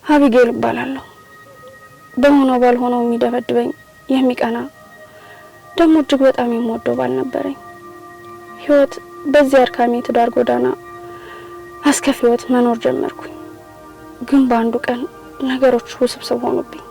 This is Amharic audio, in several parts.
አቢጌል እባላለሁ። በሆነው ባልሆነው የሚደበድበኝ የሚቀና ደግሞ እጅግ በጣም የምወደው ባል ነበረኝ። ህይወት በዚህ አድካሚ ትዳር ጎዳና አስከፊ ህይወት መኖር ጀመርኩኝ። ግን በአንዱ ቀን ነገሮች ውስብስብ ሆኑብኝ።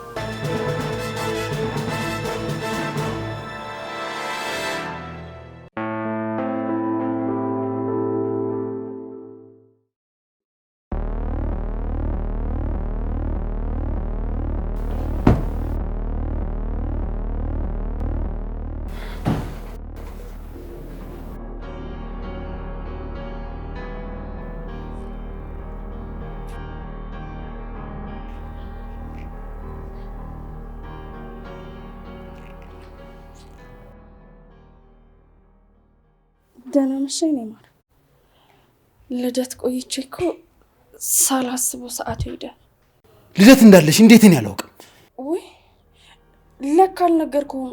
ደህና መሸኝ ኔማር። ልደት ቆይቼ እኮ ሳላስበው ሰዓቱ ሄደ። ልደት እንዳለሽ እንዴት ነው ያላውቅም? ወይ ለካ አልነገርኩም።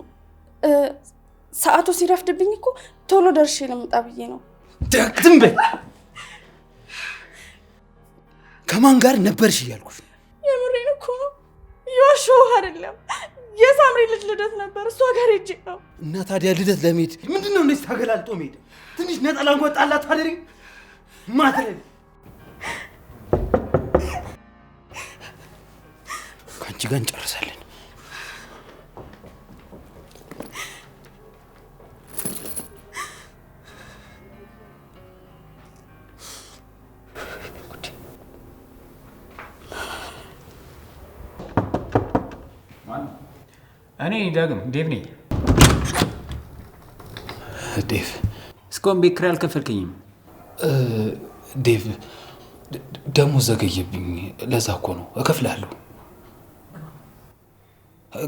ሰዓቱ ሲረፍድብኝ እኮ ቶሎ ደርሼ ልምጣ ብዬ ነው። ዝም በይ። ከማን ጋር ነበርሽ እያልኩሽ? የምሬን እኮ ነው። የዋሸሁህ አይደለም። የሳምሪ ልጅ ልደት ነበር፣ እሷ ጋር ሄጄ ነው። እና ታዲያ ልደት ለመሄድ ምንድነው እንደዚህ ታገላልጦ መሄድ? ትንሽ ነጠላ እንኳን ጣል አታደርጊም? ማትረብ ከአንቺ ጋር እንጨርሳለን። እኔ ዳግም ዴቭ ነኝ። ዴቭ እስካሁን ቤት ኪራይ አልከፈልከኝም። ዴቭ ደሞ ዘገየብኝ። ለዛ እኮ ነው። እከፍላለሁ።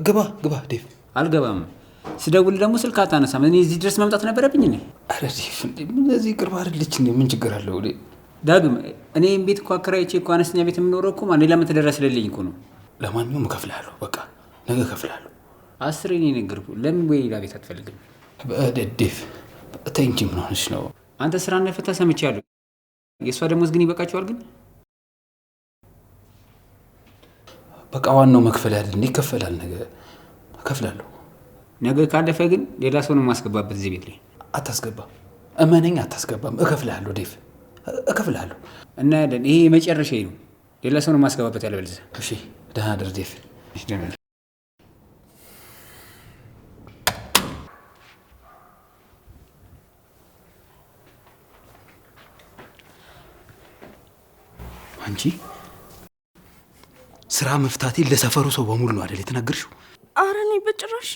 ግባ ግባ ዴቭ። አልገባም። ስደውል ደግሞ ስልክ አታነሳም። እኔ እዚህ ድረስ መምጣት ነበረብኝ እኔ። አረ ዴቭ እዚህ ቅርብ አይደለች እንዴ? ምን ችግር አለው? ዳግም እኔ ቤት እኮ አከራይቼ እኮ አነስተኛ ቤት የምኖረው እኮ ማን ሌላ መተደረስ ስለሌለኝ እኮ ነው። ለማንኛውም እከፍላለሁ። በቃ ነገ እከፍላለሁ። አስሬ ነው የነገርኩህ። ለምን ወይ ሌላ ቤት አትፈልግም? ዴቭ ተይ እንጂ ምን ሆነሽ ነው? አንተ ስራ እንደፈታ ሰምቻለሁ። የእሷ ደሞዝ ግን ይበቃቸዋል? ግን በቃ ዋናው መክፈል አይደል? እንዴ ይከፈላል። ነገ እከፍላለሁ። ነገ ካለፈ ግን ሌላ ሰው ነው የማስገባበት እዚህ ቤት ላይ። አታስገባም። እመነኝ፣ አታስገባም። እከፍላለሁ ዴቭ፣ እከፍላለሁ። እና ያለን ይሄ የመጨረሻዬ ነው። ሌላ ሰው ነው የማስገባበት ያለበለዚያ። እሺ ደህና ደር ዴቭ። እሺ ደህና። አንቺ ስራ መፍታቴ ለሰፈሩ ሰው በሙሉ ነው አይደል የተናገርሽው? ኧረ እኔ በጭራሽ።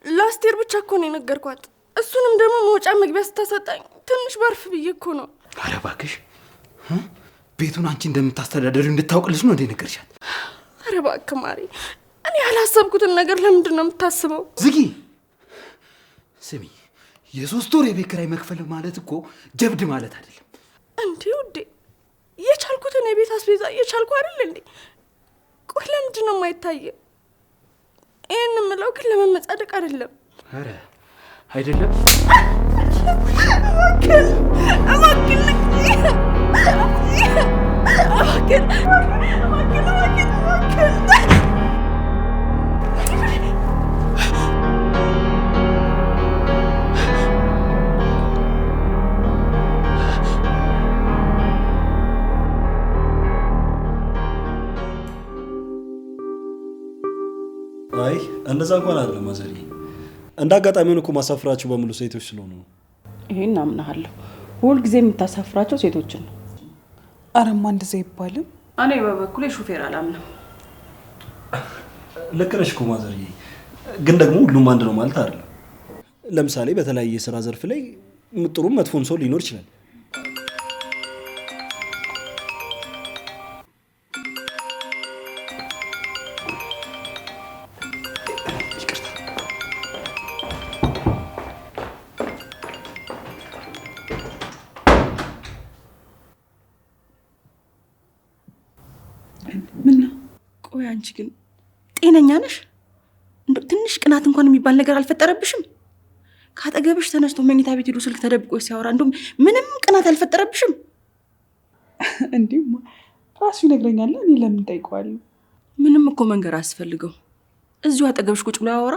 ላስቴር ብቻ እኮ ነው የነገርኳት። እሱንም ደግሞ መውጫ መግቢያ ስታሰጣኝ ትንሽ ባርፍ ብዬ እኮ ነው። ኧረ እባክሽ ቤቱን አንቺ እንደምታስተዳደሪው እንድታውቅልሽ ነው እንዴ ነገርሻት? ኧረ እባክህ ማሪ፣ እኔ ያላሰብኩትን ነገር ለምንድን ነው የምታስበው? ዝጊ። ስሚ፣ የ3 ወር የቤት ኪራይ መክፈል ማለት እኮ ጀብድ ማለት አይደለም እንዴ ውዴ። የቻልኩትን የቤት አስቤዛ የቻልኩ አይደል እንዴ? ቆይ ለምንድን ነው የማይታየ? ይህን የምለው ግን ለመመጻደቅ አይደለም። ኧረ አይደለም። አይ እንደዛ እንኳን አይደለም ማዘሪ። እንደ አጋጣሚ ሆኖ እኮ ማሳፍራችሁ በሙሉ ሴቶች ስለሆኑ ነው። ይሄን አምናለሁ። ሁል ጊዜ የምታሳፍራቸው ሴቶችን ነው። አረማ እንደዛ ይባልም። እኔ በበኩሌ ሹፌር አላምንም። ልክ ነሽ እኮ ማዘሪ፣ ግን ደግሞ ሁሉም አንድ ነው ማለት አይደለም። ለምሳሌ በተለያየ የሥራ ዘርፍ ላይ ጥሩም መጥፎም ሰው ሊኖር ይችላል። ቆይ አንቺ ግን ጤነኛ ነሽ? እንዴ ትንሽ ቅናት እንኳን የሚባል ነገር አልፈጠረብሽም? ካጠገብሽ ተነስቶ መኝታ ቤት ሄዶ ስልክ ተደብቆ ሲያወራ እንደውም ምንም ቅናት አልፈጠረብሽም? እንዴማ ራሱ ይነግረኛል። እኔ ለምን ጠይቀዋለሁ? ምንም እኮ መንገር አያስፈልገው። እዚሁ አጠገብሽ ቁጭ ብሎ ያወራ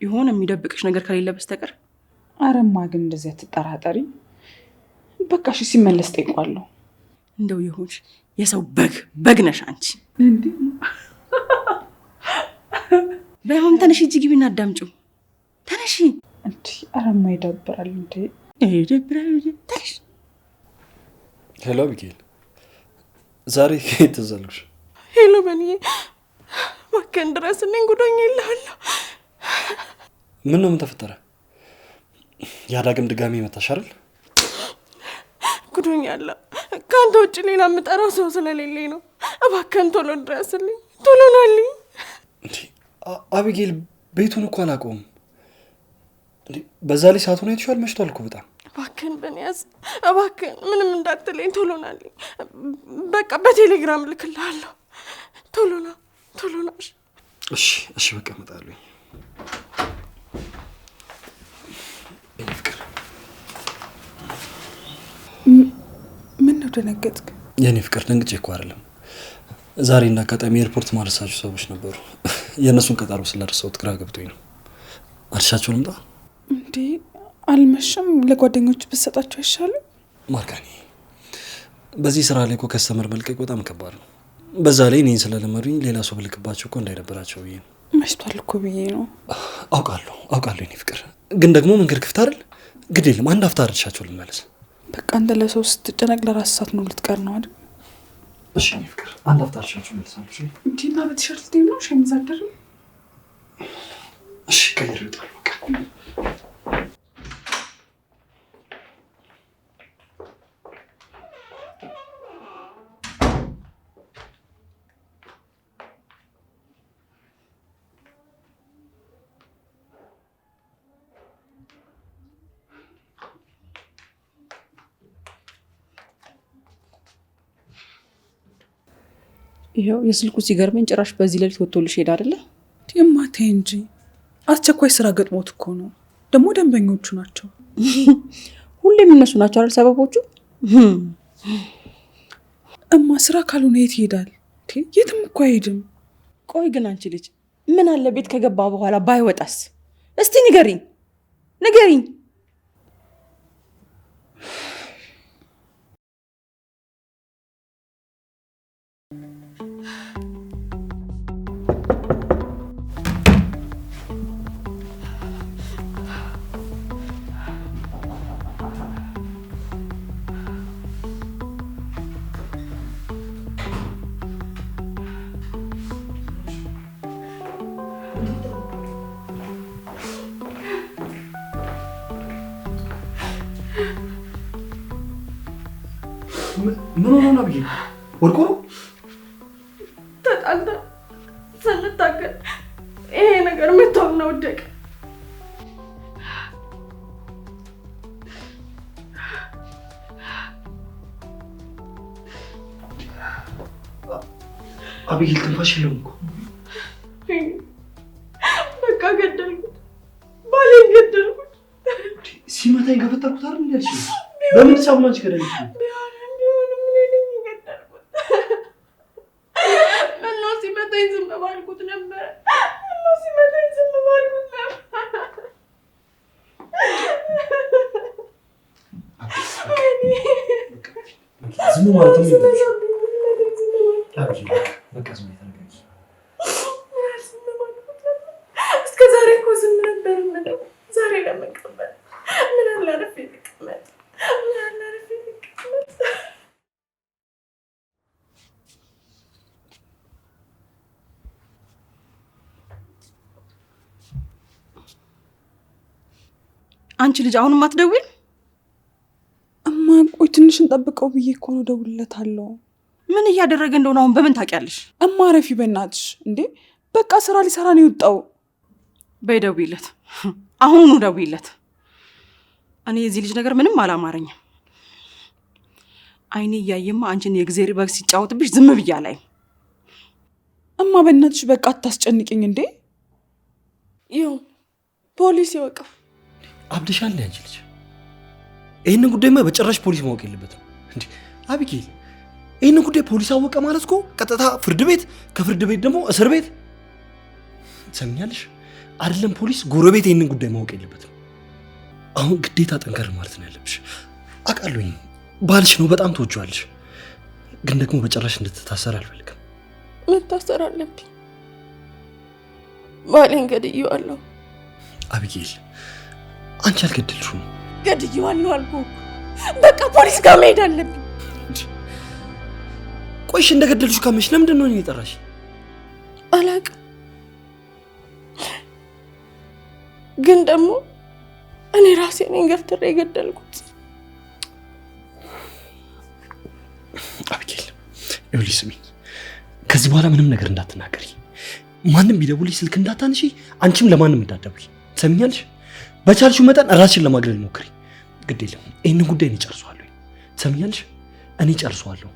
ይሆን የሚደብቅሽ ነገር ከሌለ በስተቀር። አረማ ግን እንደዚህ አትጠራጠሪ። በቃ እሺ ሲመለስ ጠይቀዋለሁ። እንደው ይሁንሽ የሰው በግ ነሽ አንቺ። እንዴ በአሁን ተነሽ እጅ ግቢና አዳምጪው። ተነሽ እንዴ አረማ ይደብራል እንዴ? ይደብራል። ተነሽ። ሄሎ ሚካኤል፣ ዛሬ ከየት ተዘልኩሽ? ሄሎ በኔ ወከን ድረስልኝ ጉዶኝ ይልሃለሁ። ምን ነው ምን ተፈጠረ? ያዳግም ድጋሚ መታሽ አይደል? ጉዶኝ አለ። ካንተ ውጭ ሌላ የምጠራው ሰው ስለሌለኝ ነው። እባክህን ቶሎ ድረስልኝ፣ ቶሎ ናልኝ። እንዴ አቢጌል፣ ቤቱን እኮ አላውቀውም። እንዴ በዛ ላይ ሰዓቱን አይተሽዋል? መሽቷል እኮ በጣም። እባክህን በኒያዝ፣ እባክህን ምንም እንዳትለኝ፣ ቶሎ ናልኝ። በቃ በቴሌግራም ልክልሃለሁ። ቶሎ ና፣ ቶሎ ና። እሺ እሺ፣ በቃ እመጣለሁ። እኔ ፍቅር ምን ነው ደነገጥክ? የኔ ፍቅር ደንግጬ እኮ አይደለም። ዛሬ እንዳጋጣሚ ኤርፖርት ማድረሳቸው ሰዎች ነበሩ። የእነሱን ቀጠሮ ስለረሳሁት ግራ ገብቶኝ ነው። አድርሻቸው ልምጣ? እንዴ አልመሸም? ለጓደኞች ብትሰጣቸው አይሻልም? ማርካኒ፣ በዚህ ስራ ላይ እኮ ከስተመር መልቀቅ በጣም ከባድ ነው። በዛ ላይ እኔን ስለለመዱኝ ሌላ ሰው ብልክባቸው እኮ እንዳይደብራቸው ብዬ ነው። መሽቷል እኮ ብዬ ነው። አውቃለሁ የኔ ፍቅር፣ ግን ደግሞ መንገድ ክፍት አይደል? ግድ የለም አንድ አፍታ አድርሻቸው ልመለስ። በቃ አንተ ለሰው ስትጨነቅ ለራስ ሰዓት ነው ልትቀር ነው አይደል? እሺ የኔ ፍቅር፣ አንድ አፍታ አድርሻቸው ልመለስ። እንዴና በቲሸርት ዴም ነው ሸሚዝ አደረም? እሺ ቀይር ይወጣል በቃ። ይሄው የስልኩ ሲገርመኝ ጭራሽ በዚህ ሌሊት ወጥቶልሽ ሄዳ አይደለ? የማታይ እንጂ አስቸኳይ ስራ ገጥሞት እኮ ነው። ደግሞ ደንበኞቹ ናቸው። ሁሌም እነሱ ናቸው አይደል ሰበቦቹ? እማ ስራ ካልሆነ የት ይሄዳል? የትም እኮ አይሄድም። ቆይ ግን አንቺ ልጅ ምን አለ ቤት ከገባ በኋላ ባይወጣስ? እስቲ ንገሪኝ። ምን ሆነ ነው ብዬ ወርቆ ነው ተጣልተን ስንታገል ይሄ ነገር መተውና ወደቀ። አቢጌል ትንፋሽ የለውም እኮ። በቃ ገደልኩት፣ ባሌን ገደልኩት። ሲመታኝ ገፈተርኩት አይደል? እንዴ አልሽ? በምን ሳሙና አንቺ ገደልሽ? ዝም ማለት ነው። በቃ ዝም ተረጋጊ። እስከ ዛሬ እኮ ዝም ነበር የምለው። ዛሬ ለመቀበል ምን አለ አረፌ ልቀመጥ። አንቺ ልጅ አሁንም አትደውይም? እማ ቆይ ትንሽ እንጠብቀው ብዬ እኮ ነው እደውልለታለሁ። ምን እያደረገ እንደሆነ አሁን በምን ታውቂያለሽ? እማ ረፊ በእናትሽ እንዴ! በቃ ስራ ሊሰራ ነው የወጣው። በይ ደውይለት፣ አሁኑኑ ደውይለት። እኔ የዚህ ልጅ ነገር ምንም አላማረኝም። አይኔ እያየማ አንቺን የእግዜር በግ ሲጫወትብሽ ዝም ብያ ላይ። እማ በእናትሽ በቃ አታስጨንቅኝ እንዴ! ይሁን ፖሊስ ይወቀው። አብደሻል አንቺ ልጅ። ይህንን ጉዳይማ በጭራሽ ፖሊስ ማወቅ የለበትም እንዴ አቢጌል። ይህን ጉዳይ ፖሊስ አወቀ ማለት እኮ ቀጥታ ፍርድ ቤት፣ ከፍርድ ቤት ደግሞ እስር ቤት። ሰምኛለሽ? አይደለም ፖሊስ፣ ጎረቤት ይህንን ጉዳይ ማወቅ የለበትም። አሁን ግዴታ ጠንከር ማለት ነው ያለብሽ። አውቃለሁኝ ባልሽ ነው፣ በጣም ትወጂዋለሽ። ግን ደግሞ በጭራሽ እንድትታሰር አልፈልግም። መታሰር አለብኝ። ባሌን ገድዬዋለሁ። አቢጌል አንቺ አልገደልሽውም። ገድዬዋለሁ አልኩህ። በቃ ፖሊስ ጋር መሄድ አለብኝ። ቆይሽ እንደገደልሽ ካመሽ ለምንድን ነው እኔን የጠራሽ? አላውቅም፣ ግን ደግሞ እኔ ራሴ ነኝ ገፍትሬ የገደልኩት። አቢጌል ይኸውልሽ ስሚኝ፣ ከዚህ በኋላ ምንም ነገር እንዳትናገሪ፣ ማንም ቢደውልሽ ስልክ እንዳታንሺ፣ አንቺም ለማንም እንዳትደውይ። ትሰሚኛለሽ? በቻልሽው መጠን ራስሽን ለማግለል ሞክሪ። ግድ የለም ይህንን ጉዳይ እኔ ጨርሰዋለሁ። ትሰሚኛለሽ? እኔ ጨርሰዋለሁ።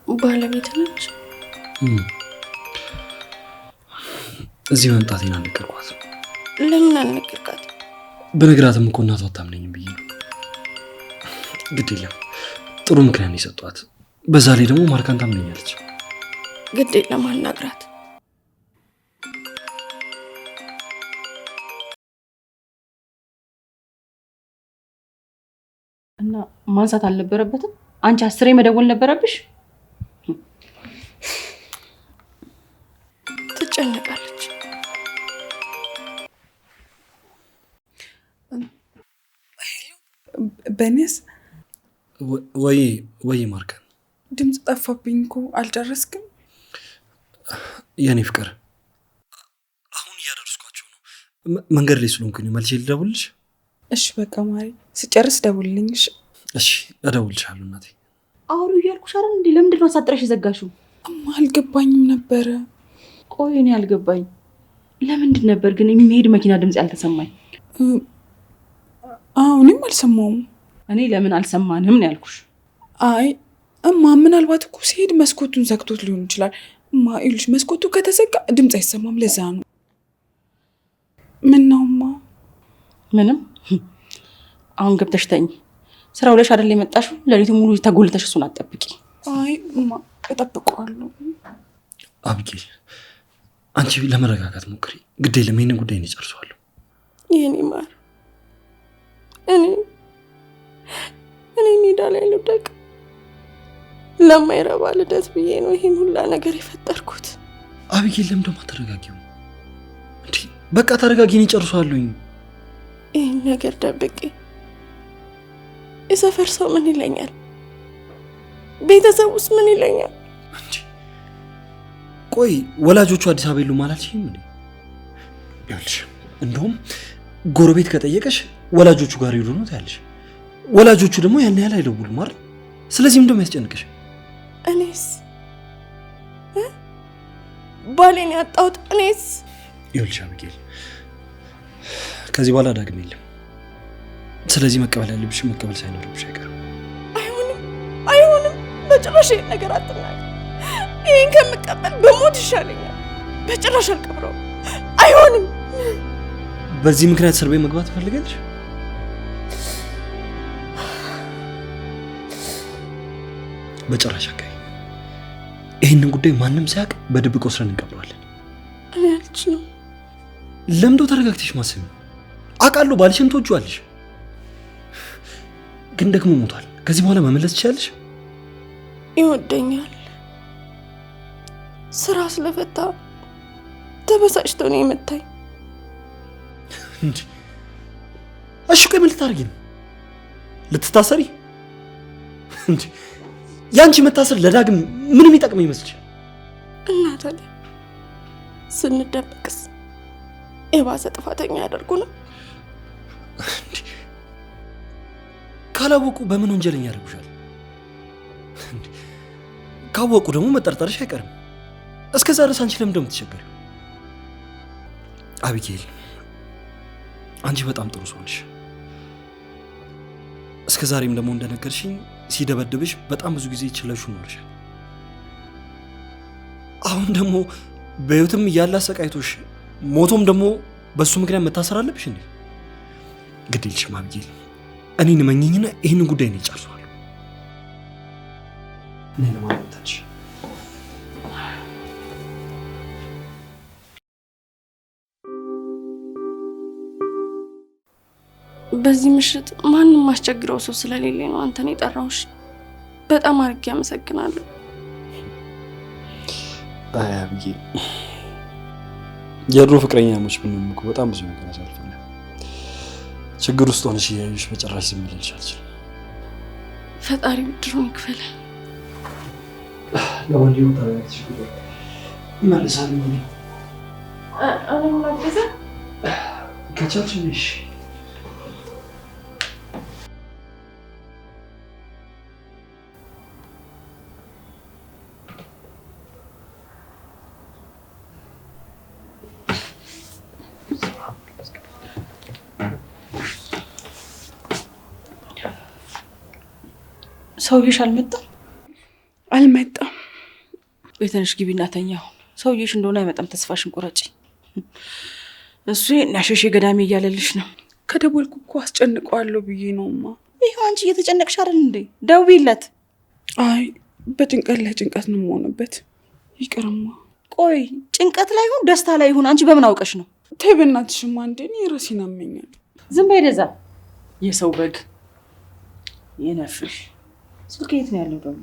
ባለቤት ነች። እዚህ መምጣቴን አልነገርኳት። ለምን አልነገርካት? በነገራትም እኮ እናቷ አታምነኝም ብዬ ነው። ግድ የለም ጥሩ ምክንያት ነው የሰጧት። በዛ ላይ ደግሞ ማርካን ታምነኛለች። ግድ የለም አናግራት። እና ማንሳት አልነበረበትም? አንቺ 10 መደወል ነበረብሽ? ትጨነቃለች። በኔስ ወይ ማርካን፣ ድምፅ ጠፋብኝ እኮ አልጨረስክም? የኔ ፍቅር አሁን እያደረስኳቸው ነው። መንገድ ላይ ስለሆንኩኝ መልሼ ልደውልልሽ? እሺ በቃ ማሪ፣ ስጨርስ ደውልልኝ። እሺ እደውልልሻለሁ እናቴ። አውሩ እያልኩሽ አይደል እንዴ? ለምንድን ነው አሳጥረሽ የዘጋሽው? አልገባኝም ነበረ። ቆይ እኔ አልገባኝ። ለምንድን ነበር ግን የሚሄድ መኪና ድምፅ ያልተሰማኝ? እኔም አልሰማውም። እኔ ለምን አልሰማንም ነው ያልኩሽ። አይ ምናልባት እኮ ሲሄድ መስኮቱን ዘግቶት ሊሆን ይችላል። ይኸውልሽ መስኮቱ ከተዘጋ ድምፅ አይሰማም። ለዛ ነው። ምን ነውማ? ምንም። አሁን ገብተሽ ተኝ። ስራ ውለሽ አይደል የመጣሽው? ሌሊቱን ሙሉ ተጎልተሽ እሱን አትጠብቂ። አይ እጠብቀዋለሁ። አቢጌል አንቺ ለመረጋጋት ሞክሪ። ግድ የለም ይሄንን ጉዳይ እኔ ጨርሰዋለሁ። የኔ ማር፣ እኔ ሜዳ ላይ ልውደቅ? ለማይረባ ልደት ብዬ ነው ይሄን ሁላ ነገር የፈጠርኩት። አቢጌል ለምን ደግሞ አትረጋጊው? እንዴ በቃ ተረጋጊ፣ እኔ ጨርሰዋለሁኝ። ይህን ነገር ደብቄ የሰፈር ሰው ምን ይለኛል? ቤተሰብ ውስጥ ምን ይለኛል? ቆይ ወላጆቹ አዲስ አበባ የሉም አላልሽም እንዴ? ይኸውልሽ እንደውም ጎረቤት ከጠየቀሽ ወላጆቹ ጋር ይሉ ነው ታያለሽ። ወላጆቹ ደግሞ ያን ያህል አይደውሉም አይደል? ስለዚህ ምንድነው የሚያስጨንቅሽ? እኔስ ባሌን ያጣሁት እኔስ። ይኸውልሽ አቢጌል ከዚህ በኋላ ዳግም የለም። ስለዚህ መቀበል ያለብሽ መቀበል ሳይኖርብሽ አይቀርም። አይሆንም፣ በጭራሽ ይሄን ነገር አትናገር። ይሄን ከምቀበል በሞት ይሻለኛል። በጭራሽ አልቀብረውም። አይሆንም። በዚህ ምክንያት እስር ቤት መግባት ትፈልጋለሽ? በጭራሽ አካይ። ይህንን ጉዳይ ማንም ሳያውቅ በድብቅ ወስደን እንቀብረዋለን። እኔ አልችልም። ለምዶ ተረጋግተሽ ማሰብ። አውቃለሁ ባልሽን ትወጂዋለሽ፣ ግን ደግሞ ሞቷል። ከዚህ በኋላ መመለስ ትችላለሽ? ይወደኛል። ስራ ስለፈታ ተበሳጭቶ ነው የመታኝ። እንዴ እሺ፣ ቆይ ምን ልታደርጊ ነው? ልትታሰሪ? እንዴ ያንቺ መታሰር ለዳግም ምንም ይጠቅም ይመስልሽ? እና ታዲያ ስንደብቅስ የባሰ ጥፋተኛ ያደርጉናል። ካላወቁ በምን ወንጀለኛ ያደርጉሻል? ካወቁ ደግሞ መጠርጠርሽ አይቀርም። እስከዛ ድረስ አንቺ ለምን እንደምትቸገሪው? አቢጌል አንቺ በጣም ጥሩ ሰው ነሽ። እስከ ዛሬም ደግሞ እንደነገርሽኝ ሲደበድብሽ በጣም ብዙ ጊዜ ችለሽው ኖርሻል። አሁን ደግሞ በህይወትም እያለ አሰቃይቶሽ ሞቶም ደግሞ በሱ ምክንያት መታሰር አለብሽ እንዴ? ግድ የለሽም አብጌል፣ እኔን መኘኝና ይህንን ጉዳይ ነው ይጨርሰዋል። እኔ ለማለታች በዚህ ምሽት ማንም ማስቸግረው ሰው ስለሌለ ነው አንተን የጠራሁሽ። በጣም አድርጌ አመሰግናለሁ። አይ አብጌል፣ የድሮ ፍቅረኛሞች ብንሆን እኮ በጣም ብዙ ነገር አሳልፈናል። ችግር ውስጥ ሆነሽ እያየሁሽ በጭራሽ ዝም ልልሽ አልችልም። ፈጣሪ ብድሩን ይክፈል። ለወንድሙ ታላቅሽ ይመልሳል ነው አሁን ማገዛ ከቻልሽ ሰውዬሽ አልመጣም? አልመጣም። ቤተንሽ ግቢና ተኛው። ሰውዬሽ እንደሆነ አይመጣም። ተስፋሽን ቁረጪ። እሱ ናሸሽ ገዳሜ እያለልሽ ነው። ከደወልኩ እኮ አስጨንቀዋለሁ ብዬ ነውማ። ይሄው አንቺ እየተጨነቅሽ አይደል እንዴ? ደውይለት። አይ በጭንቀት ላይ ጭንቀት ነው የምሆንበት። ይቅርማ። ቆይ ጭንቀት ላይ ይሁን ደስታ ላይ ይሁን አንቺ በምን አውቀሽ ነው? ተይ በእናትሽማ፣ እንዴ እኔ ራሴን አመኛል። ዝም በይ ደዛ። የሰው በግ የነፍሽ ስልክ የት ነው ያለው ደግሞ?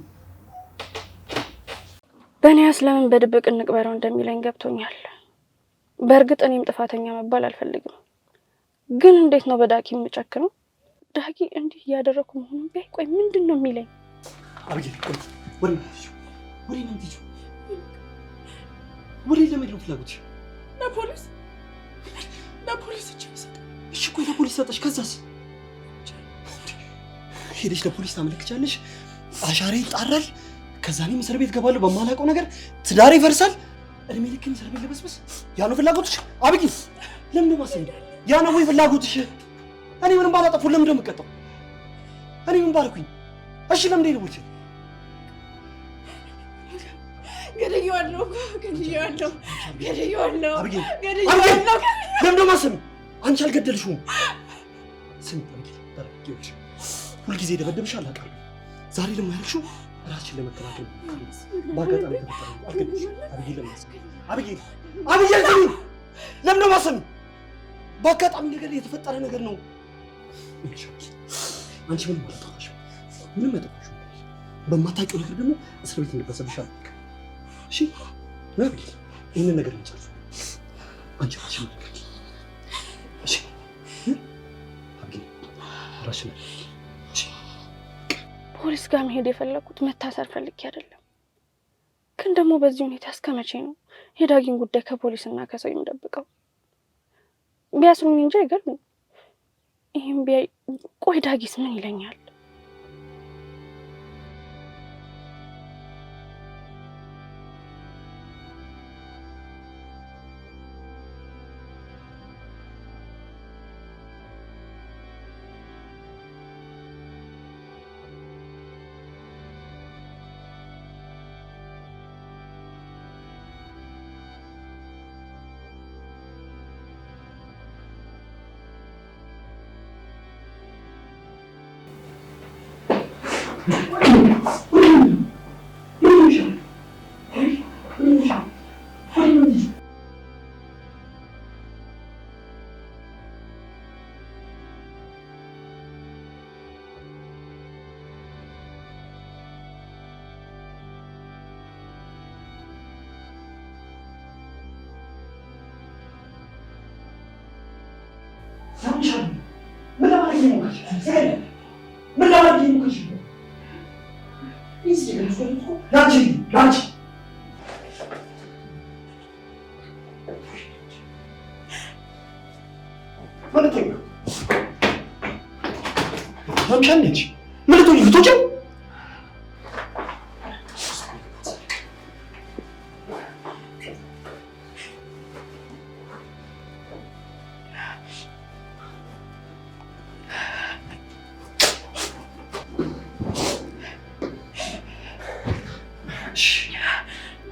በእኔያስ ለምን በድብቅ እንቅበረው እንደሚለኝ ገብቶኛል። በእርግጥ እኔም ጥፋተኛ መባል አልፈልግም፣ ግን እንዴት ነው በዳጊ የምጨክነው? ዳጊ እንዲህ እያደረኩ መሆኑን ቢያይ ቆይ ምንድን ነው የሚለኝ? አብጌል ወሬ ለምንድን ነው ፍላጎትሽ? ለፖሊስ እሺ ቆይ ለፖሊስ ሰጠሽ፣ ከዛስ ሄደሽ ለፖሊስ ታመለክቻለሽ፣ አሻራ ይጣራል፣ ከዛ እኔም እስር ቤት ገባለሁ በማላውቀው ነገር፣ ትዳር ይፈርሳል፣ እድሜ ልክን እስር ቤት ለበስበስ። ያ ነው ፍላጎትሽ አብጌል? ለምን ማሰኝ? ያ ነው ወይ ፍላጎትሽ? እኔ ምንም ባላጠፋሁ ለምን እንደምቀጣው? እኔ ምን ባልኩኝ? እሺ ለምን ደይልውልሽ? ገደየዋለሁ። አብጌል ለምን ማሰኝ? አንቺ አልገደልሽውም። ስሚ አብጌል፣ ታረጋግጪ። ሁልጊዜ ደበደብሻል አውቃለሁ። ዛሬ ለማያልሽው ራስሽን ለመከላከል ባጋጣሚ ተፈጠረ። አልገደልሽም አብጌል። አብጌል ስሚ፣ ለምን ማሰኝ? በአጋጣሚ ነገር የተፈጠረ ነገር ነው። አንቺ ምንም አላጠፋሽም፣ ምንም አላጠፋሽም። በማታውቂው ነገር ደግሞ እስር ቤት እንደበሰብሻል። እሺ አብጌል፣ ይህንን ነገር እንጨርሱ። አንቺ ራስሽን እሺ አብጌል፣ ራስሽን ፖሊስ ጋር መሄድ የፈለኩት መታሰር ፈልጌ አይደለም። ግን ደግሞ በዚህ ሁኔታ እስከ መቼ ነው የዳጊን ጉዳይ ከፖሊስና ከሰው የምደብቀው? ቢያስሩኝ እንጂ አይገርምም። ይሄን ቢያይ ቆይ ዳጊስ ምን ይለኛል?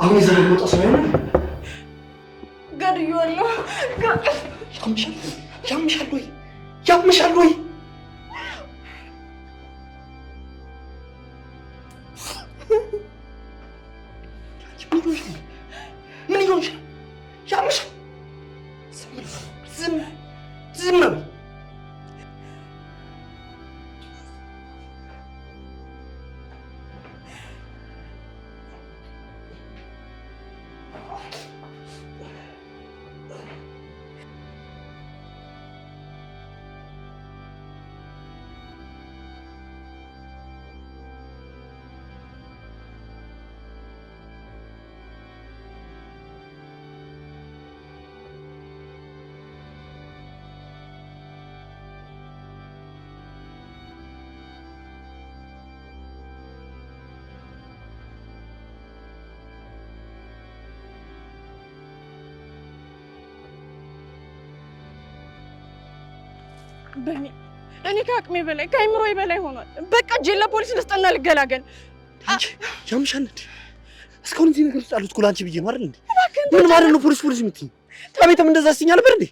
አሁን የዘመን መውጣት ነው ያለው። ያምሻል ወይ? ያምሻል ወይ? ምን ይሆንሻል? ያምሻል? ዝም በል። በኔ እኔ ከአቅሜ በላይ ከአይምሮዬ በላይ ሆኗል። በቃ እጄን ለፖሊስ ልስጥና ልገላገል። ያምሻል እንዴ? እስካሁን እዚህ ነገር ውስጥ አሉት እኮ ለአንቺ ብዬ ነው አይደል እንዴ? ምን ማለት ነው ፖሊስ የምትይኝ? ታቤትም እንደዛ አስይኝ ነበር እንዴ?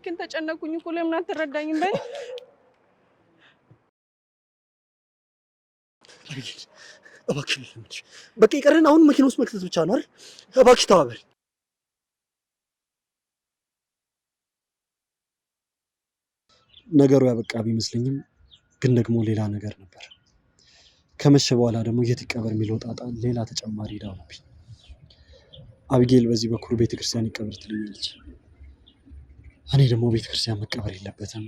ግን ተጨነኩኝ እኮ ለምን አትረዳኝም? በኔ አብይል እባክሽ ልለምንሽ፣ በቃ የቀረን አሁን መኪና ውስጥ መክተት ብቻ ነው አይደል? እባክሽ ተባበሪ። ነገሩ ያበቃ ቢመስለኝም ግን ደግሞ ሌላ ነገር ነበር። ከመሸ በኋላ ደግሞ የት ይቀበር የሚለው ጣጣ ሌላ ተጨማሪ ዕዳ ሆነብኝ። አቢጌል በዚህ በኩል ቤተክርስቲያን ይቀበር ትለኛለች። እኔ ደግሞ ቤተክርስቲያን መቀበር የለበትም፣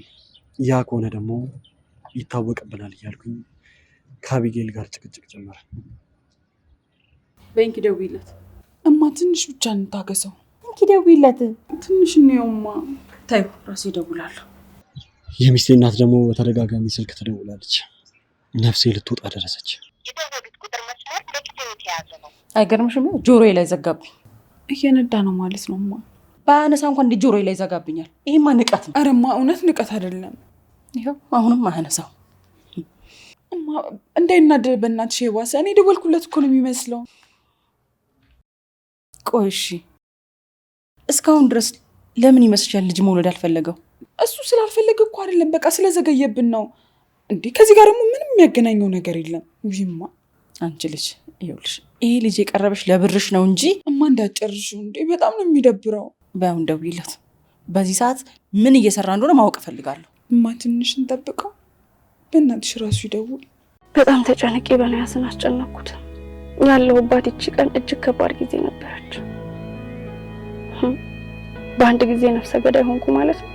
ያ ከሆነ ደግሞ ይታወቅብናል እያልኩኝ ከአቢጌል ጋር ጭቅጭቅ ጀመረ። በእንኪ ደውይለት እማ፣ ትንሽ ብቻ እንታገሰው። እንኪ ደውይለት። ትንሽ እንየውማ። ታዩ ራሴ እደውላለሁ። የሚስቴ እናት ደግሞ በተደጋጋሚ ስልክ ትደውላለች። ነፍሴ ልትወጣ ደረሰች። የደወሉት ቁጥር መስመር ለጊዜው የተያዘ ነው። አይገርምሽም? ጆሮዬ ላይ ዘጋብኝ። እየነዳ ነው ማለት ነው እማ። በአነሳ እንኳን እንደ ጆሮዬ ላይ ዘጋብኛል። ይሄማ ንቀት ነው። ኧረ እማ፣ እውነት ንቀት አይደለም። ይኸው አሁንም አያነሳው። እማ እንዳይናደድ በእናትሽ የባሰ። እኔ ደወልኩለት እኮ ነው የሚመስለው። ቆይ እሺ፣ እስካሁን ድረስ ለምን ይመስልሻል ልጅ መውለድ አልፈለገው? እሱ ስላልፈለገ እኮ አይደለም፣ በቃ ስለዘገየብን ነው እንዴ። ከዚህ ጋር ደግሞ ምንም የሚያገናኘው ነገር የለም። ይማ አንቺ ልጅ ይኸውልሽ፣ ይሄ ልጅ የቀረበሽ ለብርሽ ነው እንጂ እማ እንዳጨርሽው እንዴ። በጣም ነው የሚደብረው። በያው ደውይለት። በዚህ ሰዓት ምን እየሰራ እንደሆነ ማወቅ እፈልጋለሁ። እማ ትንሽ እንጠብቀው። በእናትሽ ራሱ ይደውል። በጣም ተጨንቄ በናያስን አስጨነኩት። ያለሁባት ይቺ ቀን እጅግ ከባድ ጊዜ ነበረች። በአንድ ጊዜ ነፍሰ ገዳይ ሆንኩ ማለት ነው።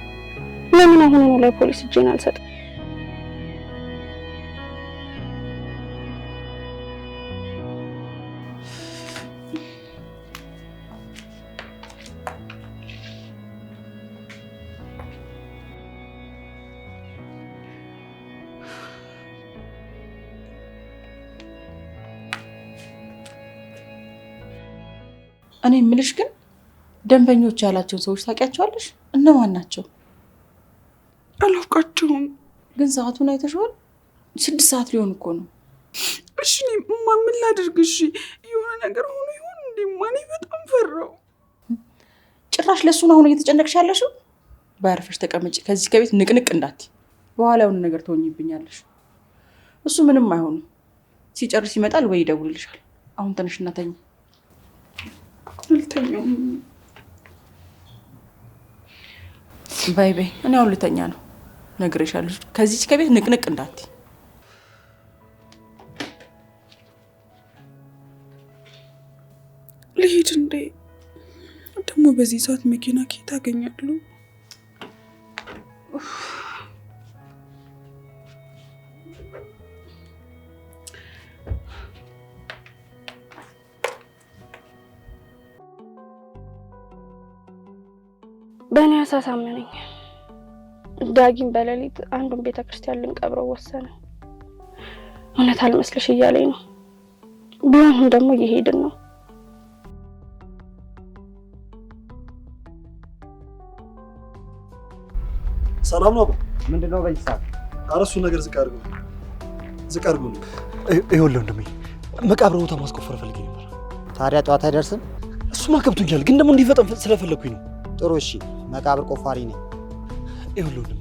ለምን አሁን ነው ለፖሊስ እጄን አልሰጥም? እኔ የምልሽ ግን ደንበኞች ያላቸውን ሰዎች ታውቂያቸዋለሽ? እነማን ናቸው? አላውቃቸውም። ግን ሰዓቱን አይተሽዋል? 6 ሰዓት ሊሆን እኮ ነው። እሺ እማ ምን ላድርግ? እሺ የሆነ ነገር ሆኖ ይሆን እንዴ? እኔ በጣም ፈራው። ጭራሽ ለሱ ነው አሁን እየተጨነቅሽ ያለሽው? ባርፈሽ ተቀመጪ። ከዚህ ከቤት ንቅንቅ እንዳትይ። በኋላ የሆነ ነገር ትሆኝብኛለሽ። እሱ ምንም አይሆንም። ሲጨርስ ይመጣል ወይ ይደውልልሻል። አሁን ተነሽና ተኝ። አልተኛም። ባይ ባይ። እኔ አሁን ልተኛ ነው። ነግሬሻለሁ። ከዚህ ከቤት ንቅንቅ እንዳትይ። ልሂድ እንዴ? ደግሞ በዚህ ሰዓት መኪና ከየት አገኛለሁ? በእኔ አሳሳመነኝ። ዳጊም በሌሊት አንዱን ቤተክርስቲያን ልንቀብረው ወሰነ። እውነት አልመስልሽ እያለኝ ነው። ቢሆንም ደግሞ እየሄድን ነው። ሰላም ነው። ምንድነው በዚህ ሰዓት? አረሱ ነገር ዝቅ አድርጎ ነው። ይኸውልህ ወንድሜ፣ መቃብር ቦታ ማስቆፈር ፈልጌ ነበር። ታዲያ ጠዋት አይደርስም? እሱማ ገብቶኛል፣ ግን ደግሞ እንዲፈጠን ስለፈለኩኝ ነው። ጥሩ እሺ፣ መቃብር ቆፋሪ ነኝ። ይኸውልህ ወንድሜ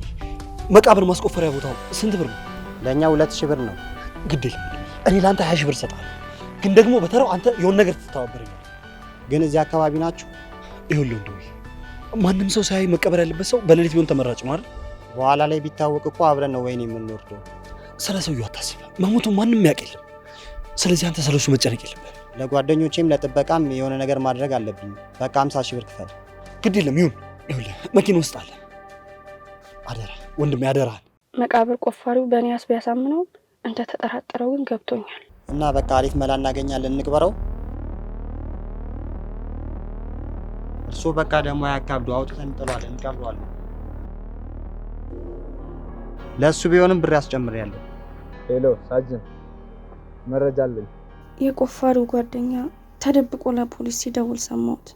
መቃብር ማስቆፈሪያ ቦታው ስንት ብር ነው? ለእኛ 2000 ብር ነው። ግድ የለም እኔ ለአንተ 20 ሺህ ብር እሰጥሃለሁ። ግን ደግሞ በተራው አንተ የሆነ ነገር ትተባበረኛለህ። ግን እዚህ አካባቢ ናችሁ? ይኸውልህ ወንድሜ ማንም ሰው ሳያይ መቀበር ያለበት ሰው በሌሊት ቢሆን ተመራጭ ነው አይደል? በኋላ ላይ ቢታወቅ እኮ አብረን ነው ወይኔ የምንወርደው። ስለ ሰውየው አታስብ። መሞቱን ማንም ያውቅ የለም። ስለዚህ አንተ ስለሱ መጨነቅ የለብህም። ለጓደኞቼም ለጥበቃም የሆነ ነገር ማድረግ አለብኝ። በቃ 50 ሺህ ብር ክፈል። ግድ የለም ይሁን። ይኸውልህ መኪና ውስጥ አለ። አደራ ወንድሜ አደራህን። መቃብር ቆፋሪው በእኔያስ ቢያሳምነው እንደ ተጠራጠረው ግን ገብቶኛል። እና በቃ አሪፍ መላ እናገኛለን፣ እንቅበረው። እርሶ በቃ ደግሞ ያካብዱ፣ አውጥተን እንጥለዋለን፣ እንቀብረዋለን። ለእሱ ቢሆንም ብር ያስጨምራለሁ። ሄሎ ሳጅን፣ መረጃ አለኝ። የቆፋሪው ጓደኛ ተደብቆ ለፖሊስ ሲደውል ሰማሁት።